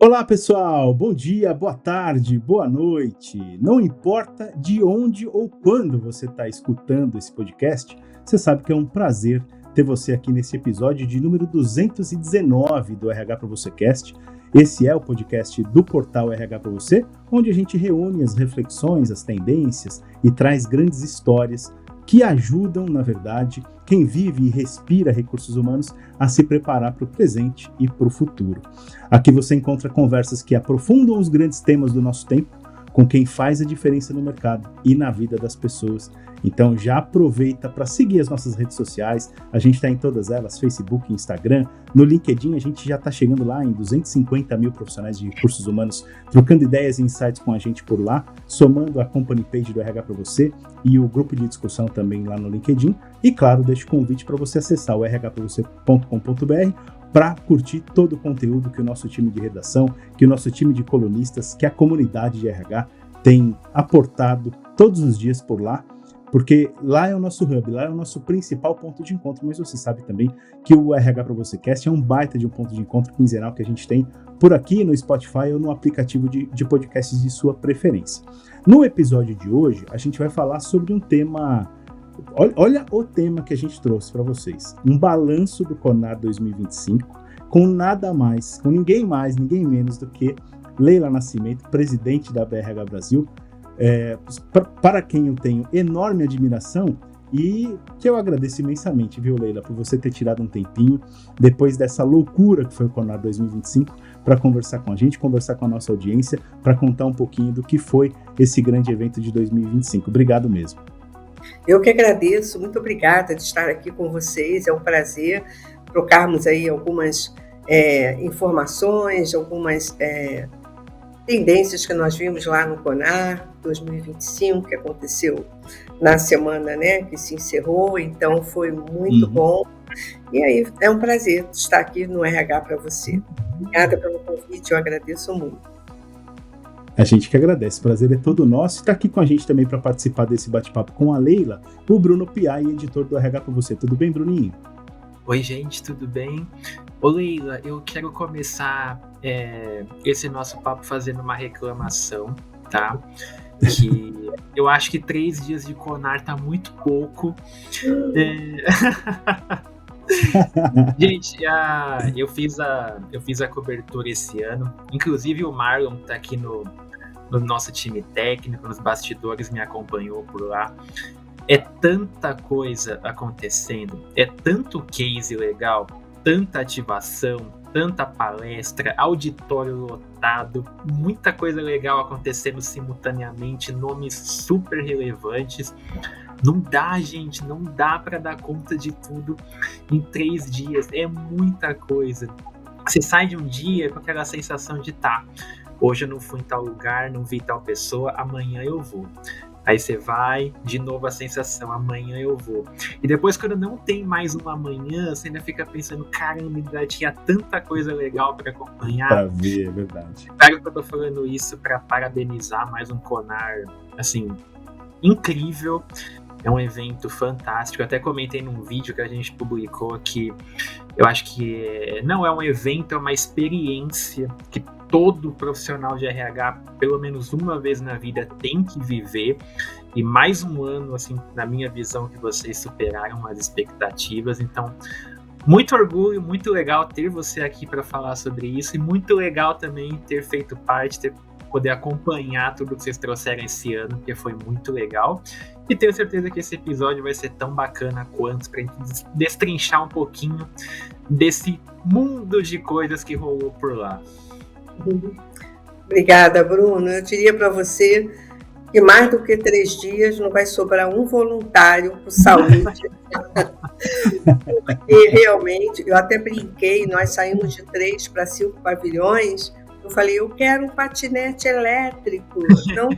Olá, pessoal! Bom dia, boa tarde, boa noite. Não importa de onde ou quando você está escutando esse podcast, você sabe que é um prazer ter você aqui nesse episódio de número 219 do RH para Você Cast. Esse é o podcast do portal RH para Você, onde a gente reúne as reflexões, as tendências e traz grandes histórias que ajudam, na verdade, quem vive e respira recursos humanos a se preparar para o presente e para o futuro. Aqui você encontra conversas que aprofundam os grandes temas do nosso tempo com quem faz a diferença no mercado e na vida das pessoas. Então já aproveita para seguir as nossas redes sociais, a gente está em todas elas, Facebook, Instagram, no LinkedIn a gente já está chegando lá em 250 mil profissionais de recursos humanos, trocando ideias e insights com a gente por lá, somando a company page do RH para você e o grupo de discussão também lá no LinkedIn. E claro, deixo o convite para você acessar o rhpravocê.com.br para curtir todo o conteúdo que o nosso time de redação, que o nosso time de colunistas, que a comunidade de RH tem aportado todos os dias por lá, porque lá é o nosso hub, lá é o nosso principal ponto de encontro, mas você sabe também que o RH para Você Cast é um baita de um ponto de encontro quinzenal que a gente tem por aqui no Spotify ou no aplicativo de podcasts de sua preferência. No episódio de hoje, a gente vai falar sobre um tema. Olha o tema que a gente trouxe para vocês. Um balanço do CONAR 2025 com nada mais, com ninguém mais, ninguém menos do que Leila Nascimento, presidente da BRH Brasil, para quem eu tenho enorme admiração e que eu agradeço imensamente, viu, Leila, por você ter tirado um tempinho depois dessa loucura que foi o CONAR 2025 para conversar com a gente, conversar com a nossa audiência, para contar um pouquinho do que foi esse grande evento de 2025. Obrigado mesmo. Eu que agradeço, muito obrigada de estar aqui com vocês, é um prazer trocarmos aí algumas informações, algumas tendências que nós vimos lá no CONAR 2025, que aconteceu na semana, né, que se encerrou, então foi muito bom. E aí é um prazer estar aqui no RH para você. Obrigada pelo convite, eu agradeço muito. A gente que agradece, o prazer é todo nosso. Está aqui com a gente também para participar desse bate-papo com a Leila, o Bruno Piai, editor do RH para Você. Tudo bem, Bruninho? Oi, gente, tudo bem? Ô, Leila, eu quero começar esse nosso papo fazendo uma reclamação, tá? Que eu acho que 3 dias de CONAR tá muito pouco. Gente, eu fiz a cobertura esse ano. Inclusive o Marlon tá aqui no nosso time técnico, nos bastidores, me acompanhou por lá. É tanta coisa acontecendo, é tanto case legal, tanta ativação, tanta palestra, auditório lotado, muita coisa legal acontecendo simultaneamente, nomes super relevantes. Não dá, gente, não dá para dar conta de tudo em 3 dias, é muita coisa. Você sai de um dia com aquela sensação de hoje eu não fui em tal lugar, não vi tal pessoa, amanhã eu vou. Aí você vai, de novo a sensação, amanhã eu vou. E depois, quando não tem mais uma amanhã, você ainda fica pensando, caramba, ainda tinha tanta coisa legal para acompanhar. Para ver, é verdade. Claro que eu tô falando isso para parabenizar mais um CONAR, assim, incrível. É um evento fantástico. Eu até comentei num vídeo que a gente publicou que eu acho que não é um evento, é uma experiência que todo profissional de RH, pelo menos uma vez na vida, tem que viver. E mais um ano, assim, na minha visão, que vocês superaram as expectativas. Então, muito orgulho, muito legal ter você aqui para falar sobre isso. E muito legal também ter feito parte, poder acompanhar tudo que vocês trouxeram esse ano, porque foi muito legal. E tenho certeza que esse episódio vai ser tão bacana quanto, pra gente destrinchar um pouquinho desse mundo de coisas que rolou por lá. Obrigada, Bruno. Eu diria para você que mais do que 3 dias não vai sobrar um voluntário por saúde. Porque realmente, eu até brinquei, nós saímos de 3 para 5 pavilhões. Eu falei, eu quero um patinete elétrico, não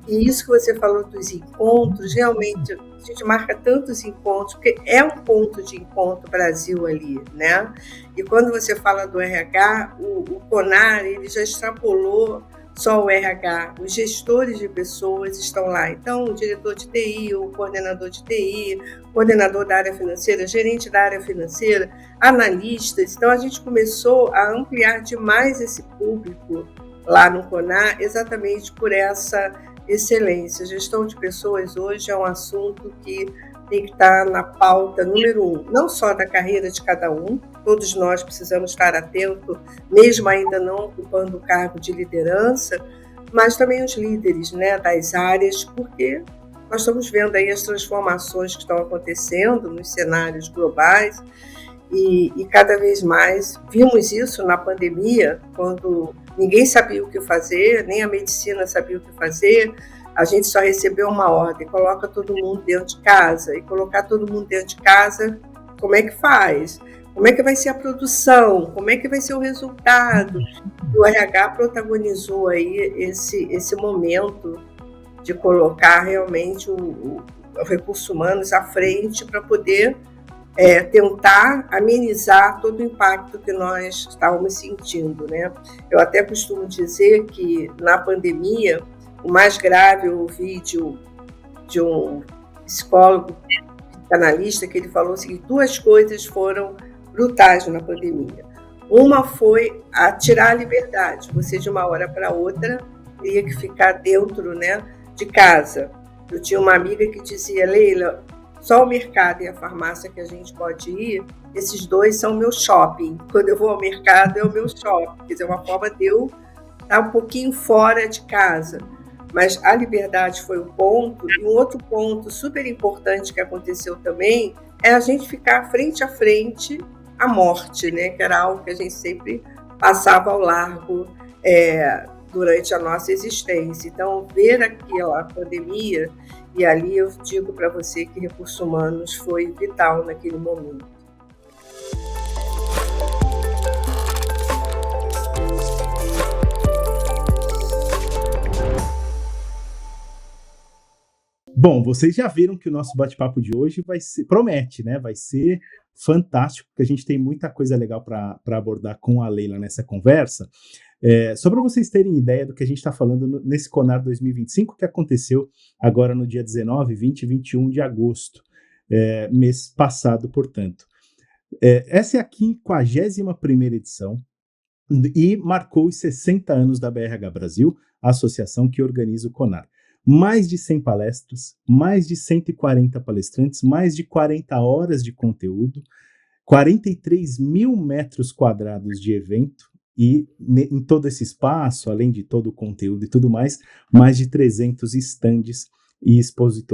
E isso que você falou dos encontros, realmente a gente marca tantos encontros, porque é um ponto de encontro Brasil ali, né? E quando você fala do RH, o CONAR, ele já extrapolou só o RH, os gestores de pessoas estão lá. Então, o diretor de TI, o coordenador de TI, coordenador da área financeira, gerente da área financeira, analistas. Então, a gente começou a ampliar demais esse público lá no CONAR, exatamente por essa excelência. Gestão de pessoas hoje é um assunto que tem que estar na pauta número 1, não só da carreira de cada um, todos nós precisamos estar atentos, mesmo ainda não ocupando o cargo de liderança, mas também os líderes, né, das áreas, porque nós estamos vendo aí as transformações que estão acontecendo nos cenários globais e cada vez mais vimos isso na pandemia, quando ninguém sabia o que fazer, nem a medicina sabia o que fazer. A gente só recebeu uma ordem, coloca todo mundo dentro de casa. E colocar todo mundo dentro de casa, como é que faz? Como é que vai ser a produção? Como é que vai ser o resultado? E o RH protagonizou aí esse momento de colocar realmente o recursos humanos à frente para poder tentar amenizar todo o impacto que nós estávamos sentindo, né? Eu até costumo dizer que na pandemia o mais grave, eu ouvi de um psicólogo, analista, que ele falou o seguinte: 2 coisas foram brutais na pandemia. Uma foi a tirar a liberdade. Você, de uma hora para outra, teria que ficar dentro, né, de casa. Eu tinha uma amiga que dizia: Leila, só o mercado e a farmácia que a gente pode ir, esses 2 são o meu shopping. Quando eu vou ao mercado, é o meu shopping. Quer dizer, uma forma de eu estar um pouquinho fora de casa. Mas a liberdade foi um ponto, e um outro ponto super importante que aconteceu também é a gente ficar frente a frente à morte, né? Que era algo que a gente sempre passava ao largo durante a nossa existência. Então, ver aquela pandemia, e ali eu digo para você que recursos humanos foi vital naquele momento. Bom, vocês já viram que o nosso bate-papo de hoje promete, né? Vai ser fantástico, porque a gente tem muita coisa legal para abordar com a Leila nessa conversa. Só para vocês terem ideia do que a gente está falando nesse CONAR 2025, que aconteceu agora no dia 19, 20 e 21 de agosto, mês passado, portanto. Essa é a 51ª edição e marcou os 60 anos da BRH Brasil, a associação que organiza o CONAR. Mais de 100 palestras, mais de 140 palestrantes, mais de 40 horas de conteúdo, 43 mil metros quadrados de evento e em todo esse espaço, além de todo o conteúdo e tudo mais de 300 estandes e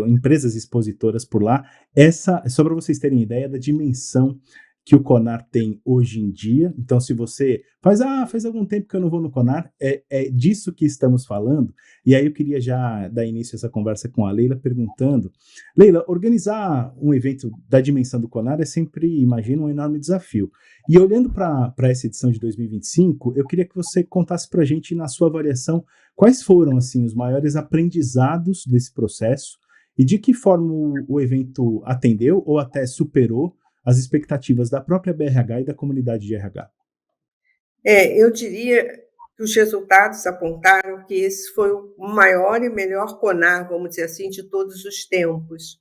empresas expositoras por lá. Essa é só para vocês terem ideia da dimensão que o CONAR tem hoje em dia. Então, se você faz algum tempo que eu não vou no CONAR, é disso que estamos falando. E aí eu queria já dar início a essa conversa com a Leila, perguntando: Leila, organizar um evento da dimensão do CONAR é sempre, imagino, um enorme desafio. E olhando para essa edição de 2025, eu queria que você contasse para a gente, na sua avaliação, quais foram assim os maiores aprendizados desse processo e de que forma o evento atendeu ou até superou as expectativas da própria BRH e da comunidade de RH. Eu diria que os resultados apontaram que esse foi o maior e melhor CONAR, vamos dizer assim, de todos os tempos.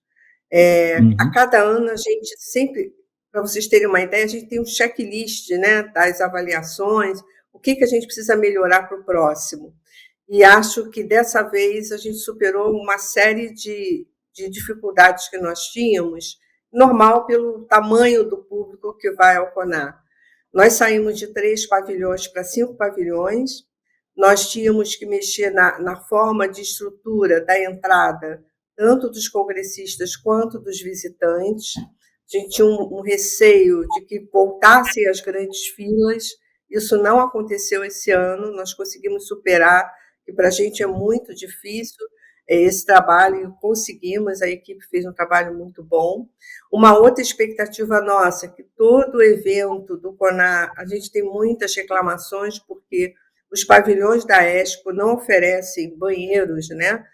A cada ano a gente sempre, para vocês terem uma ideia, a gente tem um checklist, né, das avaliações, o que a gente precisa melhorar para o próximo. E acho que dessa vez a gente superou uma série de dificuldades que nós tínhamos, normal pelo tamanho do público que vai ao CONAR. Nós saímos de 3 pavilhões para 5 pavilhões, nós tínhamos que mexer na forma de estrutura da entrada, tanto dos congressistas quanto dos visitantes. A gente tinha um receio de que voltassem as grandes filas, isso não aconteceu esse ano, nós conseguimos superar, e para a gente é muito difícil esse trabalho, conseguimos, a equipe fez um trabalho muito bom. Uma outra expectativa nossa, que todo evento do CONAR, a gente tem muitas reclamações, porque os pavilhões da Expo não oferecem banheiros, né,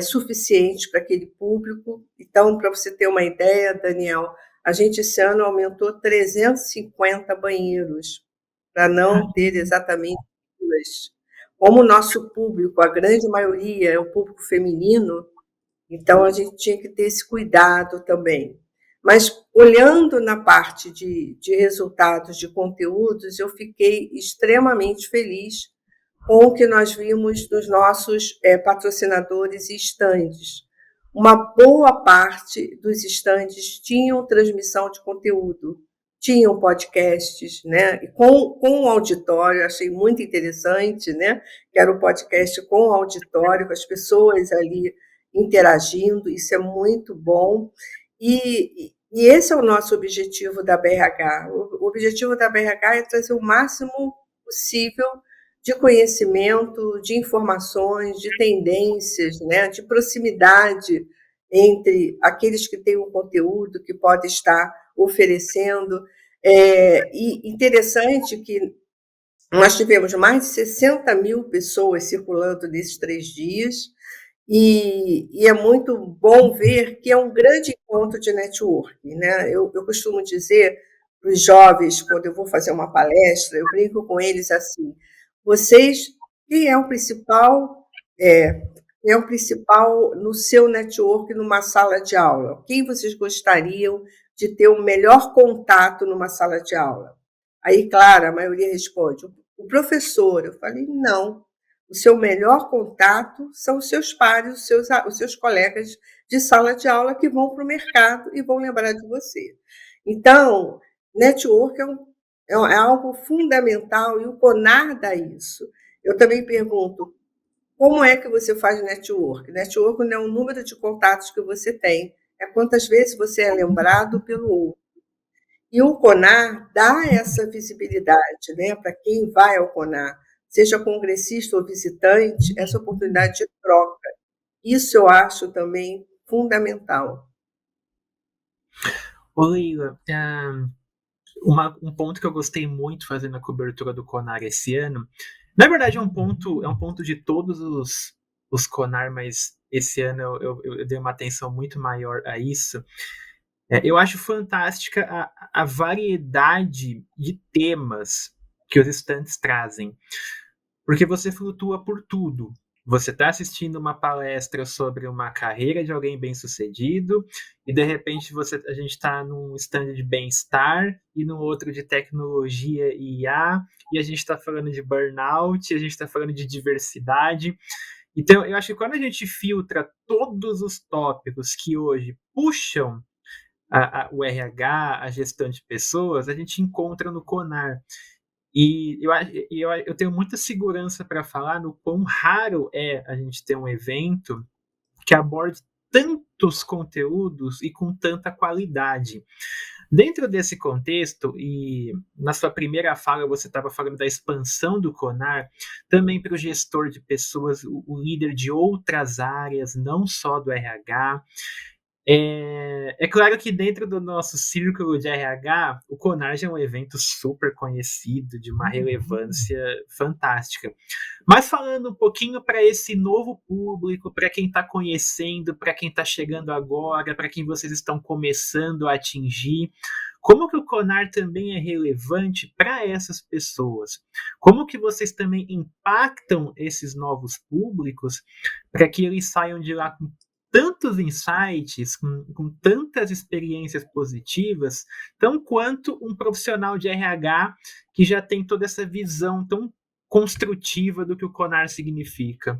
suficientes para aquele público. Então, para você ter uma ideia, Daniel, a gente esse ano aumentou 350 banheiros, para não ter exatamente filas, como o nosso público, a grande maioria é o público feminino, então a gente tinha que ter esse cuidado também. Mas olhando na parte de resultados de conteúdos, eu fiquei extremamente feliz com o que nós vimos dos nossos patrocinadores e estandes. Uma boa parte dos estandes tinham transmissão de conteúdo, tinham podcasts, né? E com o auditório, achei muito interessante, né? Que era o podcast com o auditório, com as pessoas ali interagindo, isso é muito bom. E esse é o nosso objetivo da BRH. O objetivo da BRH é trazer o máximo possível de conhecimento, de informações, de tendências, né, de proximidade entre aqueles que têm o conteúdo que pode estar oferecendo. E interessante que nós tivemos mais de 60 mil pessoas circulando nesses 3 dias, e é muito bom ver que é um grande encontro de networking, né? Eu costumo dizer para os jovens, quando eu vou fazer uma palestra, eu brinco com eles assim: vocês, quem é o principal, é o principal no seu network numa sala de aula? Quem vocês gostariam de ter o melhor contato numa sala de aula? Aí, claro, a maioria responde: o professor. Eu falei: não. O seu melhor contato são os seus pares, os seus colegas de sala de aula que vão para o mercado e vão lembrar de você. Então, network é algo fundamental e o CONAR dá isso. Eu também pergunto, como é que você faz network? Network não é o número de contatos que você tem, é quantas vezes você é lembrado pelo outro. E o CONAR dá essa visibilidade, né, para quem vai ao CONAR, seja congressista ou visitante, essa oportunidade de troca. Isso eu acho também fundamental. Ô, Leila, um ponto que eu gostei muito fazendo a cobertura do CONAR esse ano, na verdade é um ponto de todos os CONAR, mas esse ano eu dei uma atenção muito maior a isso. Eu acho fantástica a variedade de temas que os estantes trazem, porque você flutua por tudo. Você está assistindo uma palestra sobre uma carreira de alguém bem-sucedido e, de repente, a gente está num stand de bem-estar e no outro de tecnologia e IA, e a gente está falando de burnout, a gente está falando de diversidade. Então, eu acho que quando a gente filtra todos os tópicos que hoje puxam o RH, a gestão de pessoas, a gente encontra no CONAR. E eu tenho muita segurança para falar no quão raro é a gente ter um evento que aborde tantos conteúdos e com tanta qualidade. Dentro desse contexto, e na sua primeira fala você estava falando da expansão do CONAR, também para o gestor de pessoas, o líder de outras áreas, não só do RH. É claro que dentro do nosso círculo de RH, o CONAR já é um evento super conhecido, de uma relevância fantástica. Mas falando um pouquinho para esse novo público, para quem está conhecendo, para quem está chegando agora, para quem vocês estão começando a atingir, como que o CONAR também é relevante para essas pessoas? Como que vocês também impactam esses novos públicos para que eles saiam de lá com tantos insights, com tantas experiências positivas, tão quanto um profissional de RH que já tem toda essa visão tão construtiva do que o CONAR significa?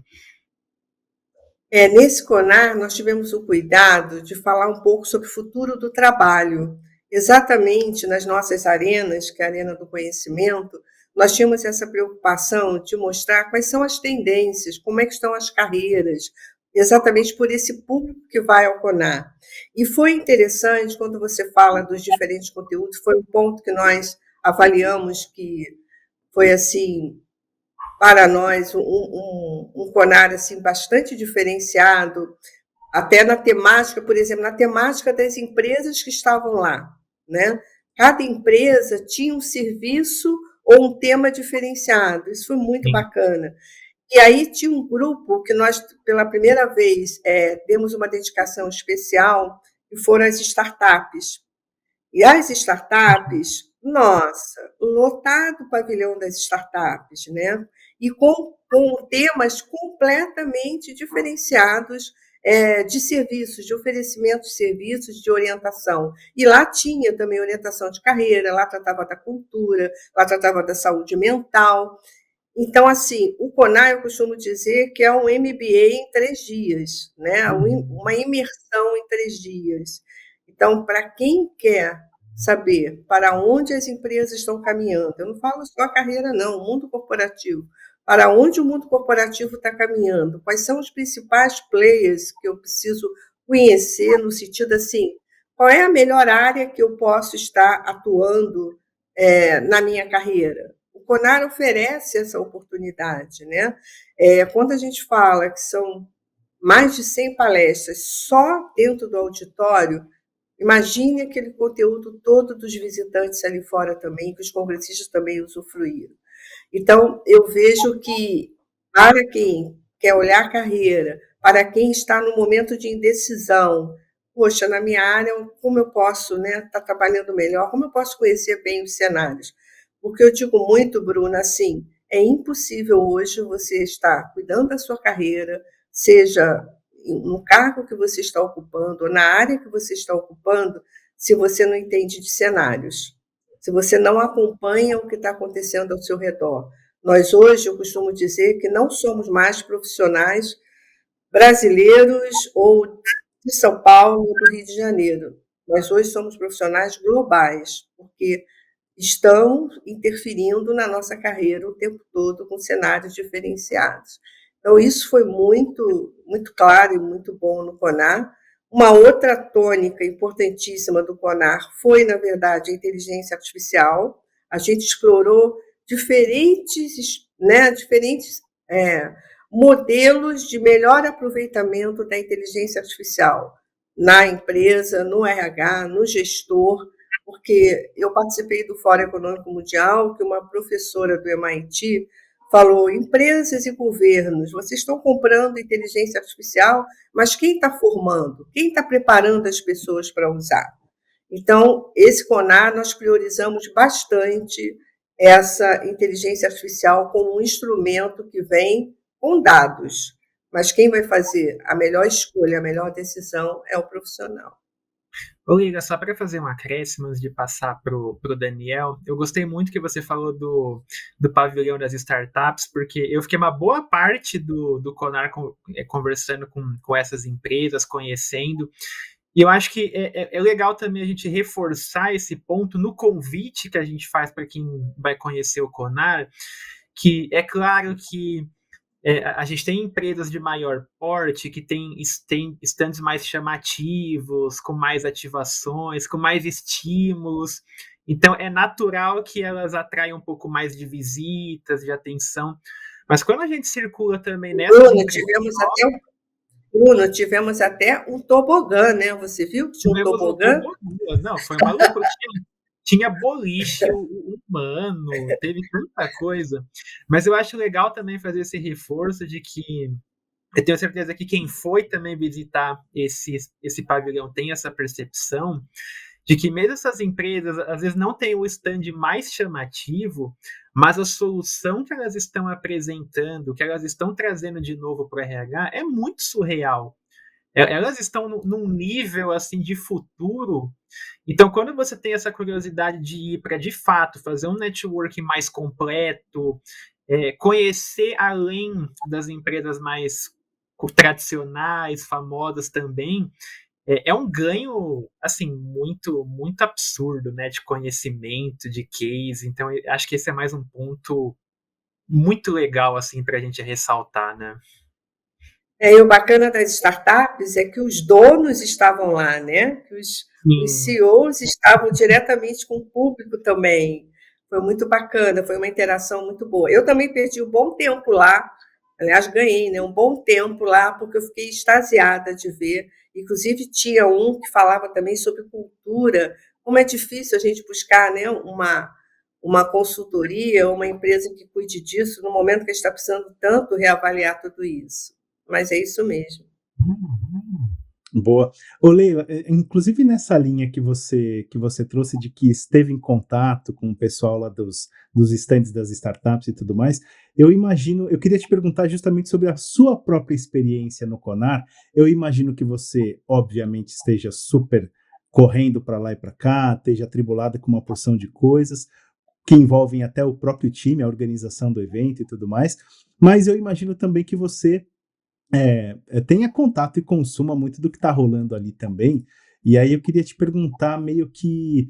Nesse CONAR, nós tivemos o cuidado de falar um pouco sobre o futuro do trabalho. Exatamente nas nossas arenas, que é a Arena do Conhecimento, nós tínhamos essa preocupação de mostrar quais são as tendências, como é que estão as carreiras, exatamente por esse público que vai ao CONAR. E foi interessante, quando você fala dos diferentes conteúdos, foi um ponto que nós avaliamos que foi, assim, para nós, um CONAR assim, bastante diferenciado, até na temática, por exemplo, na temática das empresas que estavam lá, né? Cada empresa tinha um serviço ou um tema diferenciado, isso foi muito bacana. E aí tinha um grupo que nós, pela primeira vez, demos uma dedicação especial, que foram as startups. E as startups, nossa, lotado o pavilhão das startups, né? e com temas completamente diferenciados de serviços, de oferecimento de serviços, de orientação. E lá tinha também orientação de carreira, lá tratava da cultura, lá tratava da saúde mental. Então, assim, o CONAR, eu costumo dizer que é um MBA em 3 dias, né? Uma imersão em 3 dias. Então, para quem quer saber para onde as empresas estão caminhando, eu não falo só a carreira, não, o mundo corporativo, para onde o mundo corporativo está caminhando, quais são os principais players que eu preciso conhecer, no sentido assim, qual é a melhor área que eu posso estar atuando na minha carreira? O CONAR oferece essa oportunidade, né? Quando a gente fala que são mais de 100 palestras só dentro do auditório, imagine aquele conteúdo todo dos visitantes ali fora também, que os congressistas também usufruíram. Então, eu vejo que, para quem quer olhar a carreira, para quem está no momento de indecisão, poxa, na minha área, como eu posso estar trabalhando melhor, como eu posso conhecer bem os cenários? Porque eu digo muito, Bruna, assim, é impossível hoje você estar cuidando da sua carreira, seja no cargo que você está ocupando, ou na área que você está ocupando, se você não entende de cenários, se você não acompanha o que está acontecendo ao seu redor. Nós hoje, eu costumo dizer que não somos mais profissionais brasileiros ou de São Paulo ou do Rio de Janeiro. Nós hoje somos profissionais globais, porque estão interferindo na nossa carreira o tempo todo com cenários diferenciados. Então, isso foi muito, muito claro e muito bom no CONAR. Uma outra tônica importantíssima do CONAR foi, na verdade, a inteligência artificial. A gente explorou diferentes modelos de melhor aproveitamento da inteligência artificial na empresa, no RH, no gestor, porque eu participei do Fórum Econômico Mundial, que uma professora do MIT falou: empresas e governos, vocês estão comprando inteligência artificial, mas quem está formando? Quem está preparando as pessoas para usar? Então, esse CONAR, nós priorizamos bastante essa inteligência artificial como um instrumento que vem com dados, mas quem vai fazer a melhor escolha, a melhor decisão é o profissional. Ô, Liga, só para fazer um acréscimo antes de passar pro Daniel, eu gostei muito que você falou do pavilhão das startups, porque eu fiquei uma boa parte do CONAR conversando com essas empresas, conhecendo, e eu acho que é legal também a gente reforçar esse ponto no convite que a gente faz para quem vai conhecer o CONAR, que é claro que a gente tem empresas de maior porte que tem stands mais chamativos, com mais ativações, com mais estímulos. Então, é natural que elas atraiam um pouco mais de visitas, de atenção. Mas quando a gente circula também nessa... Bruno, tivemos até um tobogã, né? Você viu que tinha um tobogã? Não, foi maluco. Tinha boliche humano, teve tanta coisa. Mas eu acho legal também fazer esse reforço de que eu tenho certeza que quem foi também visitar esse pavilhão tem essa percepção de que mesmo essas empresas, às vezes, não têm o stand mais chamativo, mas a solução que elas estão apresentando, que elas estão trazendo de novo para o RH, é muito surreal. Elas estão num nível assim de futuro. Então, quando você tem essa curiosidade de ir para, de fato, fazer um networking mais completo, conhecer além das empresas mais tradicionais, famosas também, é um ganho assim muito muito absurdo, né, de conhecimento, de case. Então, eu acho que esse é mais um ponto muito legal assim para a gente ressaltar, né? E o bacana das startups é que os donos estavam lá, né? Que os CEOs estavam diretamente com o público também. Foi muito bacana, foi uma interação muito boa. Eu também perdi um bom tempo lá, aliás, ganhei, né, um bom tempo lá, porque eu fiquei extasiada de ver. Inclusive, tinha um que falava também sobre cultura, como é difícil a gente buscar, né, uma consultoria, uma empresa que cuide disso, no momento que a gente está precisando tanto reavaliar tudo isso. Mas é isso mesmo. Boa. Ô, Leila, inclusive nessa linha que você trouxe de que esteve em contato com o pessoal lá dos estandes das startups e tudo mais, eu imagino, eu queria te perguntar justamente sobre a sua própria experiência no Conar. Eu imagino que você, obviamente, esteja super correndo para lá e para cá, esteja atribulada com uma porção de coisas que envolvem até o próprio time, a organização do evento e tudo mais, mas eu imagino também que você tenha contato e consuma muito do que está rolando ali também. E aí eu queria te perguntar, meio que,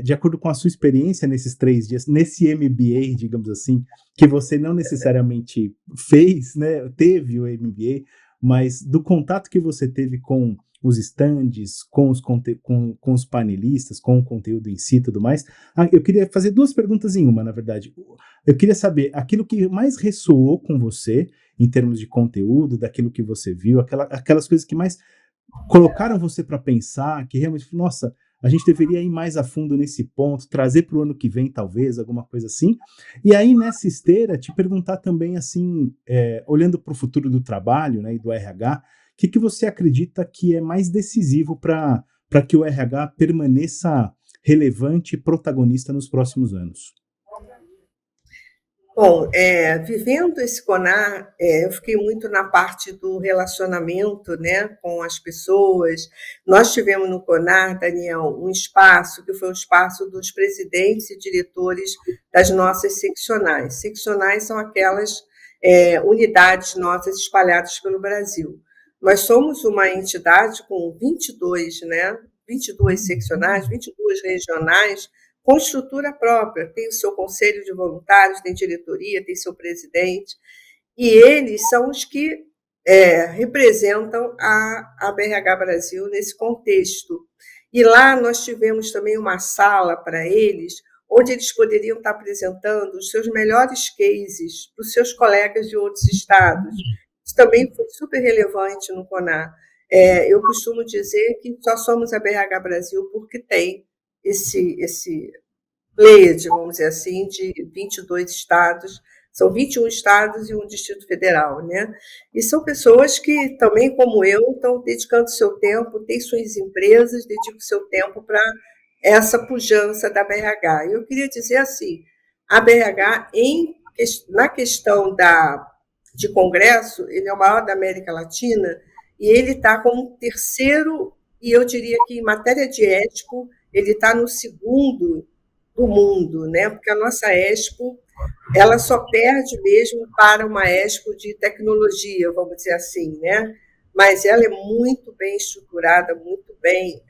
de acordo com a sua experiência nesses 3 dias, nesse MBA, digamos assim, que você não necessariamente fez, né, teve o MBA, mas do contato que você teve com os stands, com os panelistas, com o conteúdo em si e tudo mais. Eu queria fazer 2 perguntas em uma, na verdade. Eu queria saber aquilo que mais ressoou com você, em termos de conteúdo, daquilo que você viu, aquelas coisas que mais colocaram você para pensar, que realmente, nossa, a gente deveria ir mais a fundo nesse ponto, trazer para o ano que vem, talvez, alguma coisa assim. E aí, nessa esteira, te perguntar também, assim, olhando para o futuro do trabalho, né, e do RH, o que você acredita que é mais decisivo para que o RH permaneça relevante e protagonista nos próximos anos? Bom, vivendo esse CONAR, eu fiquei muito na parte do relacionamento, né, com as pessoas. Nós tivemos no CONAR, Daniel, um espaço que foi o espaço dos presidentes e diretores das nossas seccionais. Seccionais são aquelas unidades nossas espalhadas pelo Brasil. Nós somos uma entidade com 22, né, 22 seccionais, 22 regionais, com estrutura própria, tem o seu conselho de voluntários, tem diretoria, tem seu presidente, e eles são os que representam a BRH Brasil nesse contexto. E lá nós tivemos também uma sala para eles, onde eles poderiam estar apresentando os seus melhores cases para os seus colegas de outros estados. Isso também foi super relevante no CONAR. Eu costumo dizer que só somos a BRH Brasil porque tem esse pleiade, vamos dizer assim, de 22 estados, são 21 estados e um Distrito Federal, né? E são pessoas que também, como eu, estão dedicando seu tempo, têm suas empresas, dedicam seu tempo para essa pujança da BRH. Eu queria dizer assim, a BRH, na questão de congresso, ele é o maior da América Latina, e ele está como terceiro, e eu diria que em matéria de Expo, ele está no segundo do mundo, né? Porque a nossa Expo, ela só perde mesmo para uma Expo de tecnologia, vamos dizer assim, né? Mas ela é muito bem estruturada, muito bem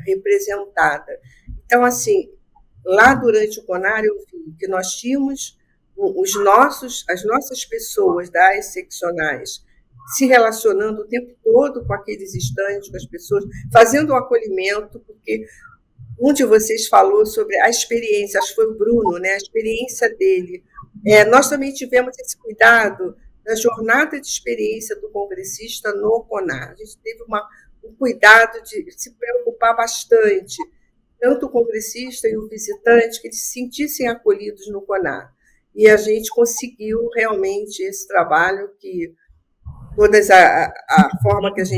representada. Então, assim, lá durante o CONAR eu vi que nós tínhamos as nossas pessoas das seccionais se relacionando o tempo todo com aqueles estandes, com as pessoas, fazendo o acolhimento, porque um de vocês falou sobre a experiência, acho que foi o Bruno, né? A experiência dele. Nós também tivemos esse cuidado da jornada de experiência do congressista no CONAR. A gente teve um cuidado de se preocupar bastante, tanto o congressista e o visitante, que eles se sentissem acolhidos no CONAR. E a gente conseguiu realmente esse trabalho que todas a forma que as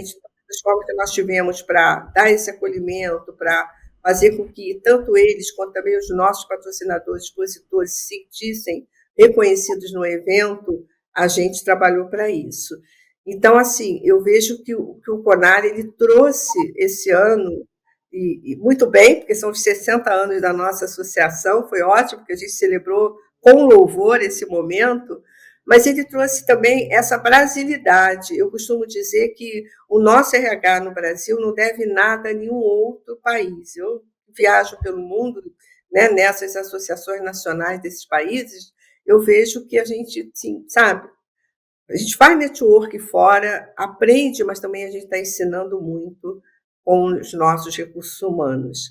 formas que nós tivemos para dar esse acolhimento, para fazer com que tanto eles quanto também os nossos patrocinadores, expositores se sentissem reconhecidos no evento, a gente trabalhou para isso. Então, assim, eu vejo que o CONAR ele trouxe esse ano, e muito bem, porque são os 60 anos da nossa associação, foi ótimo, porque a gente celebrou com louvor esse momento, mas ele trouxe também essa brasilidade. Eu costumo dizer que o nosso RH no Brasil não deve nada a nenhum outro país. Eu viajo pelo mundo, né, nessas associações nacionais desses países, eu vejo que a gente, sim, sabe, a gente faz network fora, aprende, mas também a gente está ensinando muito com os nossos recursos humanos.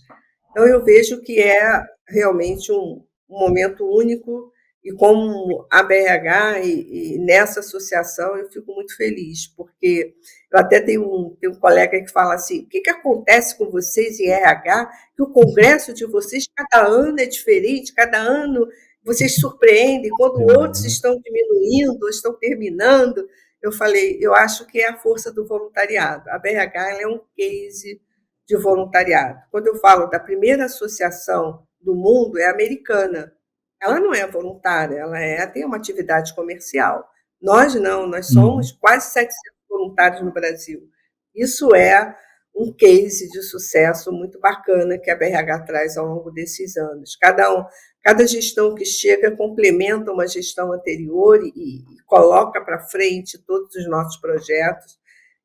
Então, eu vejo que é realmente um momento único, e como a BRH e nessa associação eu fico muito feliz, porque eu até tenho um colega que fala assim, o que acontece com vocês em RH, que o congresso de vocês cada ano é diferente, cada ano vocês surpreendem, quando outros estão diminuindo, ou estão terminando. eu falei, eu acho que é a força do voluntariado. A BRH ela é um case de voluntariado. Quando eu falo da primeira associação do mundo, é americana. Ela não é voluntária, tem uma atividade comercial. Nós não, nós somos quase 700 voluntários no Brasil. Isso é um case de sucesso muito bacana que a BRH traz ao longo desses anos. Cada gestão que chega complementa uma gestão anterior e coloca para frente todos os nossos projetos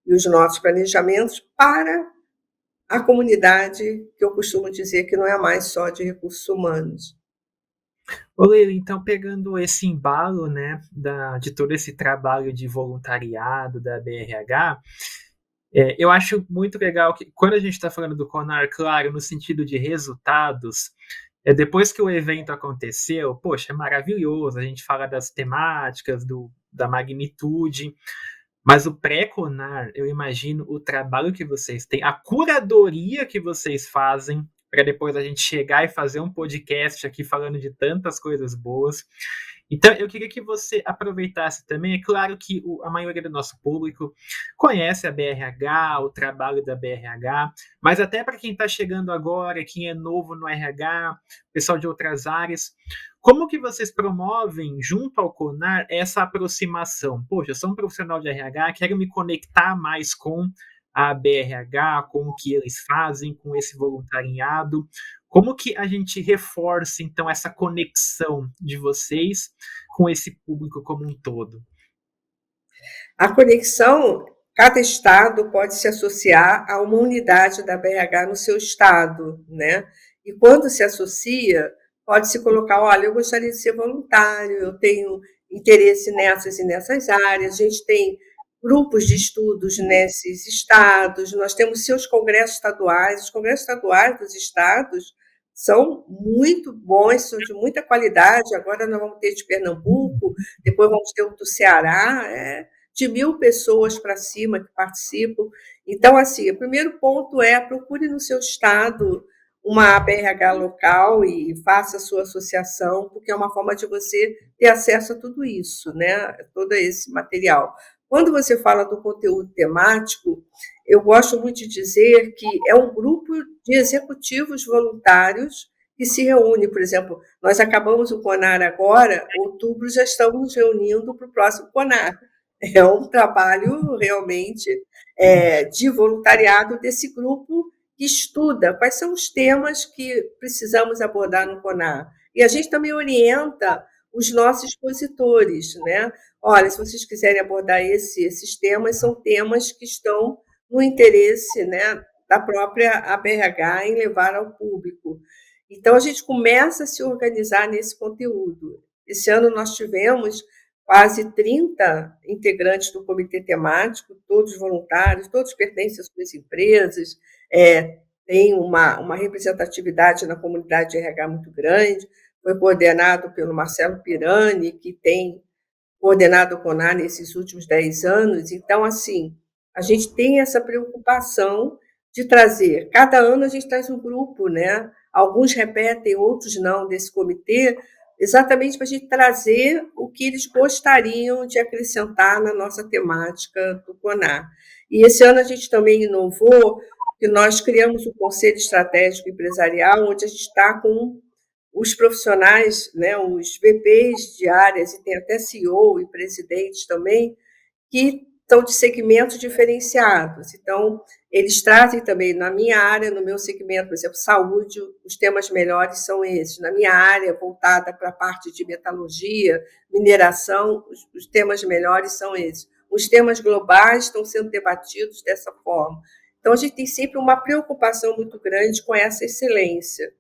e os nossos planejamentos para a comunidade, que eu costumo dizer que não é mais só de recursos humanos. Ô, Leila, então pegando esse embalo, né, de todo esse trabalho de voluntariado da BRH, eu acho muito legal que quando a gente está falando do CONAR, claro, no sentido de resultados, depois que o evento aconteceu, poxa, é maravilhoso, a gente fala das temáticas, da magnitude, mas o pré-CONAR, eu imagino o trabalho que vocês têm, a curadoria que vocês fazem, para depois a gente chegar e fazer um podcast aqui falando de tantas coisas boas. Então, eu queria que você aproveitasse também. É claro que a maioria do nosso público conhece a BRH, o trabalho da BRH, mas até para quem está chegando agora, quem é novo no RH, pessoal de outras áreas, como que vocês promovem, junto ao CONAR, essa aproximação? Poxa, eu sou um profissional de RH, quero me conectar mais com a BRH, com o que eles fazem, com esse voluntariado. Como que a gente reforça, então, essa conexão de vocês com esse público como um todo? A conexão, cada estado pode se associar a uma unidade da BRH no seu estado, né? E quando se associa, pode-se colocar, olha, eu gostaria de ser voluntário, eu tenho interesse nessas e nessas áreas, a gente tem grupos de estudos nesses estados, nós temos seus congressos estaduais, os congressos estaduais dos estados são muito bons, são de muita qualidade, agora nós vamos ter de Pernambuco, depois vamos ter o do Ceará, de 1.000 pessoas para cima que participam. Então, assim, o primeiro ponto é procure no seu estado uma BRH local e faça a sua associação, porque é uma forma de você ter acesso a tudo isso, né? Todo esse material. Quando você fala do conteúdo temático, eu gosto muito de dizer que é um grupo de executivos voluntários que se reúne, por exemplo, nós acabamos o CONAR agora, em outubro já estamos nos reunindo para o próximo CONAR. É um trabalho realmente de voluntariado desse grupo que estuda quais são os temas que precisamos abordar no CONAR. E a gente também orienta os nossos expositores, né? Olha, se vocês quiserem abordar esses temas, são temas que estão no interesse, né, da própria ABRH em levar ao público. Então, a gente começa a se organizar nesse conteúdo. Esse ano nós tivemos quase 30 integrantes do comitê temático, todos voluntários, todos pertencem às suas empresas, tem uma representatividade na comunidade de RH muito grande, foi coordenado pelo Marcelo Pirani, que tem coordenado o CONAR nesses últimos 10 anos. Então, assim, a gente tem essa preocupação de trazer, cada ano a gente traz um grupo, né? Alguns repetem, outros não, desse comitê, exatamente para a gente trazer o que eles gostariam de acrescentar na nossa temática do CONAR. E esse ano a gente também inovou, que nós criamos o Conselho Estratégico Empresarial, onde a gente está com os profissionais, né, os VPs de áreas, e tem até CEO e presidentes também, que são de segmentos diferenciados. Então, eles trazem também, na minha área, no meu segmento, por exemplo, saúde, os temas melhores são esses. Na minha área, voltada para a parte de metalurgia, mineração, os temas melhores são esses. Os temas globais estão sendo debatidos dessa forma. Então, a gente tem sempre uma preocupação muito grande com essa excelência.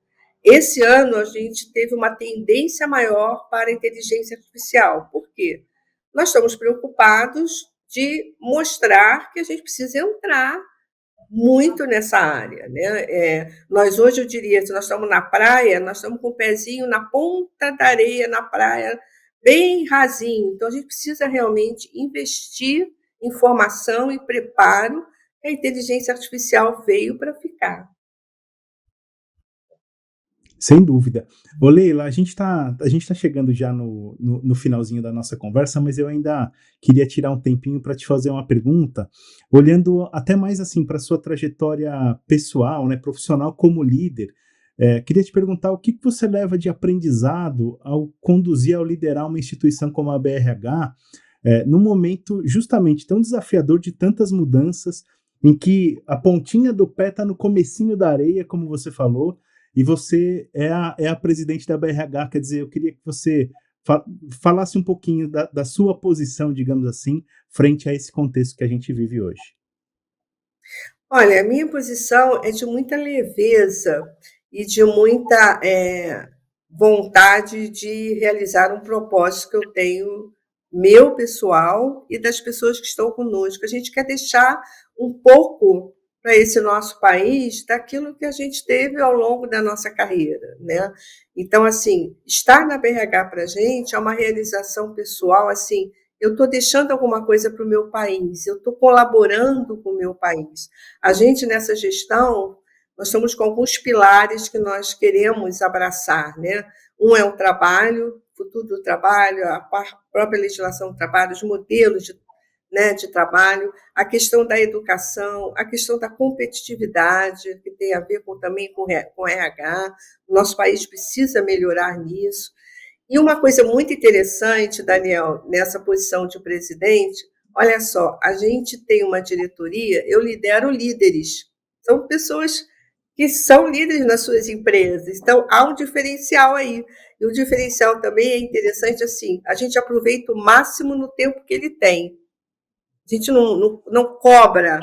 Esse ano, a gente teve uma tendência maior para a inteligência artificial. Por quê? Nós estamos preocupados de mostrar que a gente precisa entrar muito nessa área, né? Nós hoje, eu diria, se nós estamos na praia, nós estamos com o pezinho na ponta da areia, na praia, bem rasinho. Então, a gente precisa realmente investir em formação e preparo, que a inteligência artificial veio para ficar. Sem dúvida. Ô Leila, a gente tá chegando já no finalzinho da nossa conversa, mas eu ainda queria tirar um tempinho para te fazer uma pergunta, olhando até mais assim para sua trajetória pessoal, né, profissional como líder. Queria te perguntar o que você leva de aprendizado ao conduzir, ao liderar uma instituição como a BRH, num momento justamente tão desafiador de tantas mudanças, em que a pontinha do pé está no comecinho da areia, como você falou, e você é a presidente da BRH. Quer dizer, eu queria que você falasse um pouquinho da sua posição, digamos assim, frente a esse contexto que a gente vive hoje. Olha, a minha posição é de muita leveza e de muita vontade de realizar um propósito que eu tenho, meu pessoal e das pessoas que estão conosco. A gente quer deixar um pouco para esse nosso país daquilo que a gente teve ao longo da nossa carreira, né? Então, assim, estar na BRH para a gente é uma realização pessoal, assim, eu estou deixando alguma coisa para o meu país, eu estou colaborando com o meu país. A gente, nessa gestão, nós estamos com alguns pilares que nós queremos abraçar, né? Um é o trabalho, o futuro do trabalho, a própria legislação do trabalho, os modelos de trabalho, a questão da educação, a questão da competitividade, que tem a ver também com RH. O nosso país precisa melhorar nisso. E uma coisa muito interessante, Daniel, nessa posição de presidente, olha só, a gente tem uma diretoria, eu lidero líderes, são pessoas que são líderes nas suas empresas, então há um diferencial aí. E o diferencial também é interessante, assim, a gente aproveita o máximo no tempo que ele tem. A gente não cobra,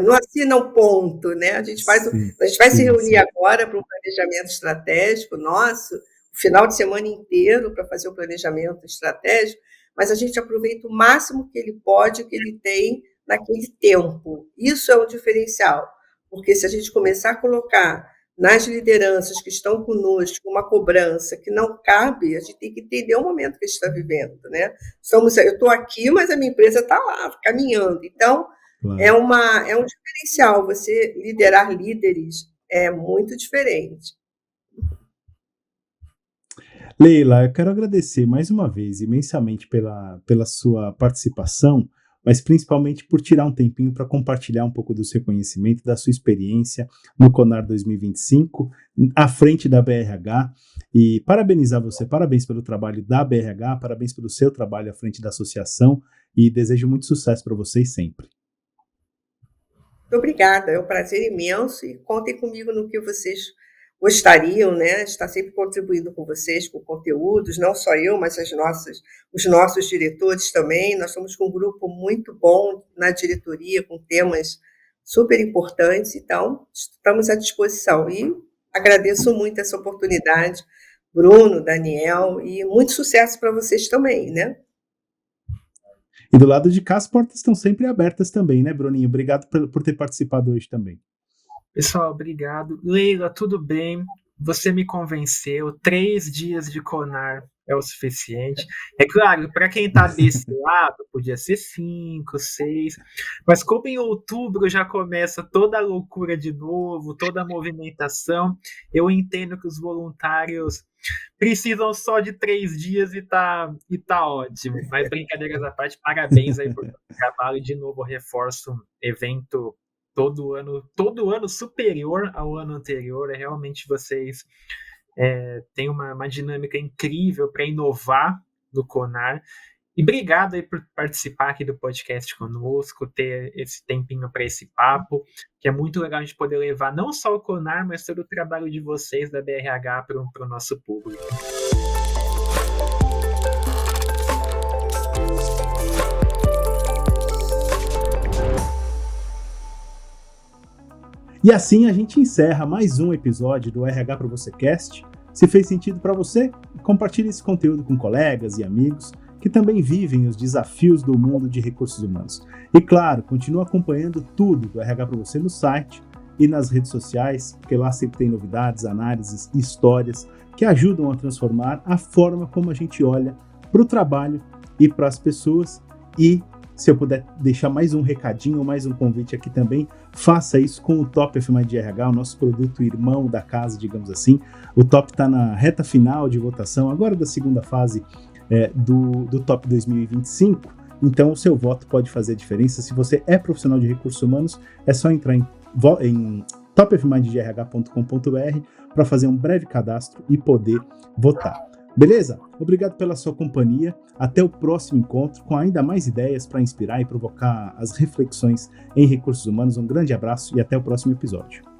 não assina um ponto, né? A gente vai se reunir agora para um planejamento estratégico nosso, o final de semana inteiro para fazer o planejamento estratégico, mas a gente aproveita o máximo que ele pode, que ele tem naquele tempo. Isso é um diferencial, porque se a gente começar a colocar nas lideranças que estão conosco uma cobrança que não cabe, a gente tem que entender o momento que a gente está vivendo, né? Eu estou aqui, mas a minha empresa está lá, caminhando. Então, claro, é um diferencial. Você liderar líderes é muito diferente. Leila, eu quero agradecer mais uma vez imensamente pela sua participação, mas principalmente por tirar um tempinho para compartilhar um pouco do seu conhecimento, da sua experiência no CONAR 2025, à frente da BRH, e parabenizar você, parabéns pelo trabalho da BRH, parabéns pelo seu trabalho à frente da associação, e desejo muito sucesso para vocês sempre. Muito obrigada, é um prazer imenso, e contem comigo no que vocês gostariam, né? Estar sempre contribuindo com vocês, com conteúdos, não só eu, mas os nossos diretores também. Nós estamos com um grupo muito bom na diretoria, com temas super importantes, então estamos à disposição. E agradeço muito essa oportunidade, Bruno, Daniel, e muito sucesso para vocês também, né? E do lado de cá, as portas estão sempre abertas também, né, Bruninho? Obrigado por ter participado hoje também. Pessoal, obrigado. Leila, tudo bem? Você me convenceu. 3 dias de CONAR é o suficiente. É claro, para quem está desse lado, podia ser 5, 6. Mas como em outubro já começa toda a loucura de novo, toda a movimentação, eu entendo que os voluntários precisam só de 3 dias e tá ótimo. Mas brincadeiras à parte, parabéns aí por todo o trabalho. De novo, reforço um evento todo ano superior ao ano anterior. Realmente vocês têm uma dinâmica incrível para inovar no CONAR. E obrigado aí por participar aqui do podcast conosco, ter esse tempinho para esse papo, que é muito legal a gente poder levar não só o CONAR, mas todo o trabalho de vocês da BRH para o nosso público. E assim a gente encerra mais um episódio do RH para você Cast. Se fez sentido para você, compartilhe esse conteúdo com colegas e amigos que também vivem os desafios do mundo de recursos humanos. E claro, continue acompanhando tudo do RH para você no site e nas redes sociais, porque lá sempre tem novidades, análises e histórias que ajudam a transformar a forma como a gente olha para o trabalho e para as pessoas, e se eu puder deixar mais um recadinho, mais um convite aqui também, faça isso com o Top F Mind de RH, o nosso produto irmão da casa, digamos assim. O Top está na reta final de votação, agora da segunda fase do Top 2025, então o seu voto pode fazer a diferença. Se você é profissional de recursos humanos, é só entrar em topfmindrh.com.br para fazer um breve cadastro e poder votar. Beleza? Obrigado pela sua companhia. Até o próximo encontro com ainda mais ideias para inspirar e provocar as reflexões em recursos humanos. Um grande abraço e até o próximo episódio.